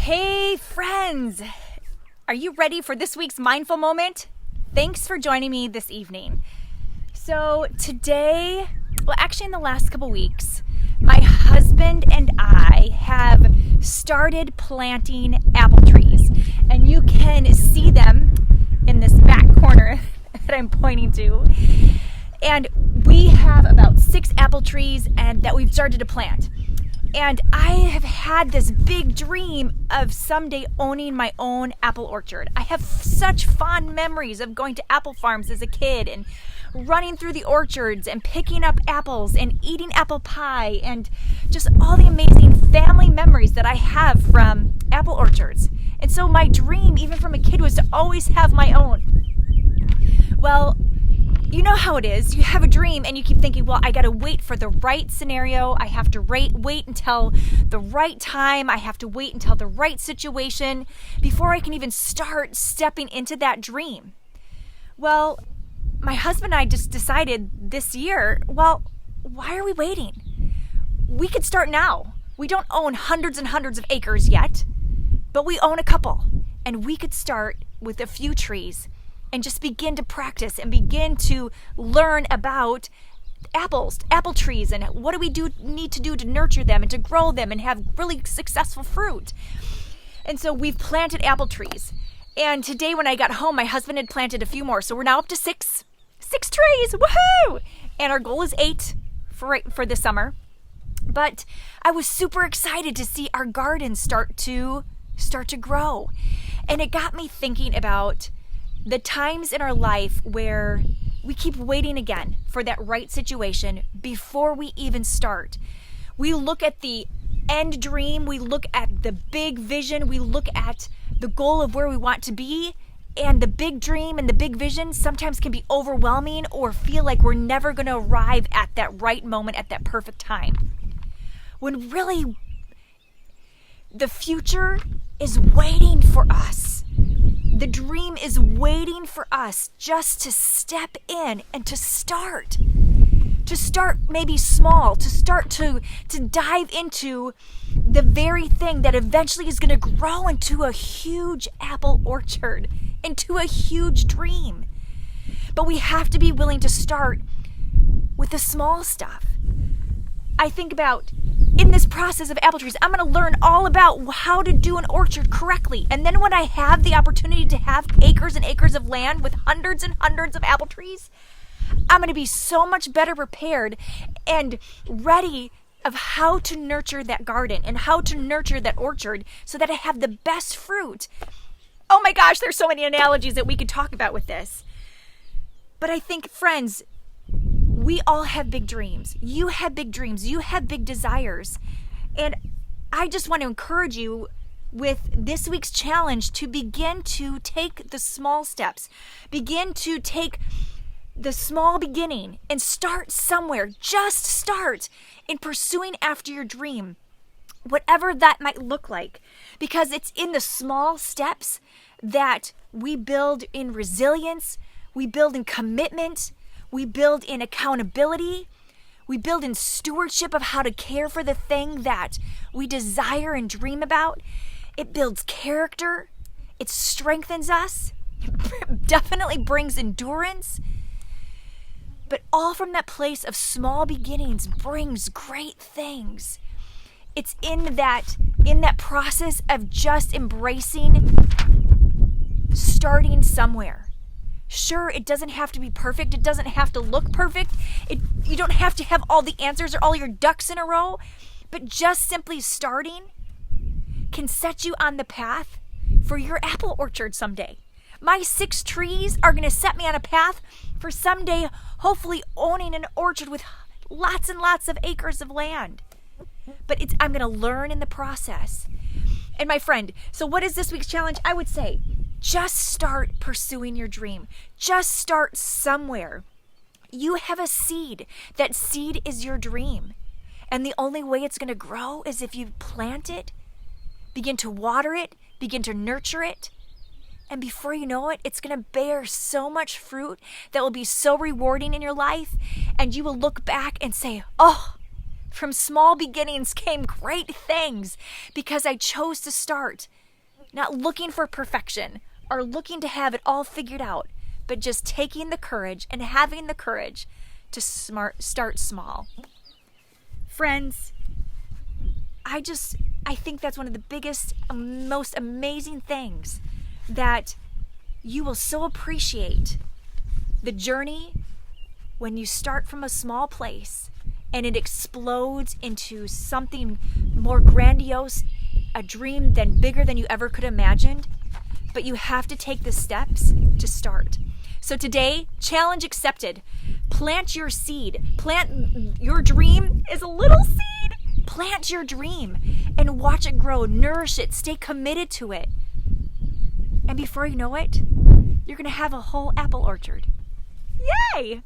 Hey friends, are you ready for this week's mindful moment? Thanks for joining me this evening. So today, actually in the last couple weeks, my husband and I have started planting apple trees, and you can see them in this back corner that I'm pointing to. And we have about 6 apple trees and that we've started to plant. And I have had this big dream of someday owning my own apple orchard. I have such fond memories of going to apple farms as a kid and running through the orchards and picking up apples and eating apple pie and just all the amazing family memories that I have from apple orchards. And so my dream, even from a kid, was to always have my own. Well, you know how it is. You have a dream and you keep thinking, well, I got to wait for the right scenario. I have to wait until the right time. I have to wait until the right situation before I can even start stepping into that dream. Well, my husband and I just decided this year, well, why are we waiting? We could start now. We don't own hundreds and hundreds of acres yet, but we own a couple, and we could start with a few trees and just begin to practice and begin to learn about apple trees, and what do we need to do to nurture them and to grow them and have really successful fruit. And so we've planted apple trees. And today when I got home, my husband had planted a few more. So we're now up to 6 trees. Woohoo! And our goal is 8 for this summer. But I was super excited to see our garden start to grow. And it got me thinking about the times in our life where we keep waiting again for that right situation before we even start. We look at the end dream, we look at the big vision, we look at the goal of where we want to be, and the big dream and the big vision sometimes can be overwhelming or feel like we're never going to arrive at that right moment at that perfect time. When really the future is waiting for us. The dream is waiting for us just to step in and to start maybe small, to start to dive into the very thing that eventually is going to grow into a huge apple orchard, into a huge dream. But we have to be willing to start with the small stuff. I think about, in this process of apple trees, I'm going to learn all about how to do an orchard correctly. And then when I have the opportunity to have acres and acres of land with hundreds and hundreds of apple trees, I'm going to be so much better prepared and ready of how to nurture that garden and how to nurture that orchard so that I have the best fruit. Oh my gosh, there's so many analogies that we could talk about with this. But I think, friends, we all have big dreams. You have big dreams. You have big desires. And I just want to encourage you with this week's challenge to begin to take the small steps. Begin to take the small beginning and start somewhere. Just start in pursuing after your dream, whatever that might look like. Because it's in the small steps that we build in resilience, we build in commitment, we build in accountability. We build in stewardship of how to care for the thing that we desire and dream about. It builds character. It strengthens us. It definitely brings endurance. But all from that place of small beginnings brings great things. It's in that process of just embracing starting somewhere. Sure, it doesn't have to be perfect. It doesn't have to look perfect. You don't have to have all the answers or all your ducks in a row. But just simply starting can set you on the path for your apple orchard someday. My 6 trees are going to set me on a path for someday hopefully owning an orchard with lots and lots of acres of land. But I'm going to learn in the process. And my friend, so what is this week's challenge? I would say, just start pursuing your dream. Just start somewhere. You have a seed. That seed is your dream. And the only way it's going to grow is if you plant it, begin to water it, begin to nurture it. And before you know it, it's going to bear so much fruit that will be so rewarding in your life. And you will look back and say, oh, From small beginnings came great things because I chose to start, not looking for perfection or looking to have it all figured out, but just taking the courage and having the courage to start small. Friends, I think that's one of the biggest, most amazing things, that you will so appreciate the journey when you start from a small place and it explodes into something more grandiose, a dream bigger than you ever could have imagined. But you have to take the steps to start. So today, challenge accepted. Plant your seed. Plant your dream is a little seed. Plant your dream and watch it grow. Nourish it. Stay committed to it. And before you know it, you're going to have a whole apple orchard. Yay!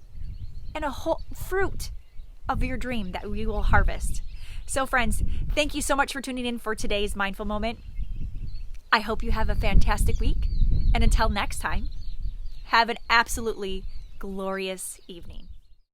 And a whole fruit of your dream that we will harvest. So friends, thank you so much for tuning in for today's Mindful Moment. I hope you have a fantastic week. And until next time, have an absolutely glorious evening.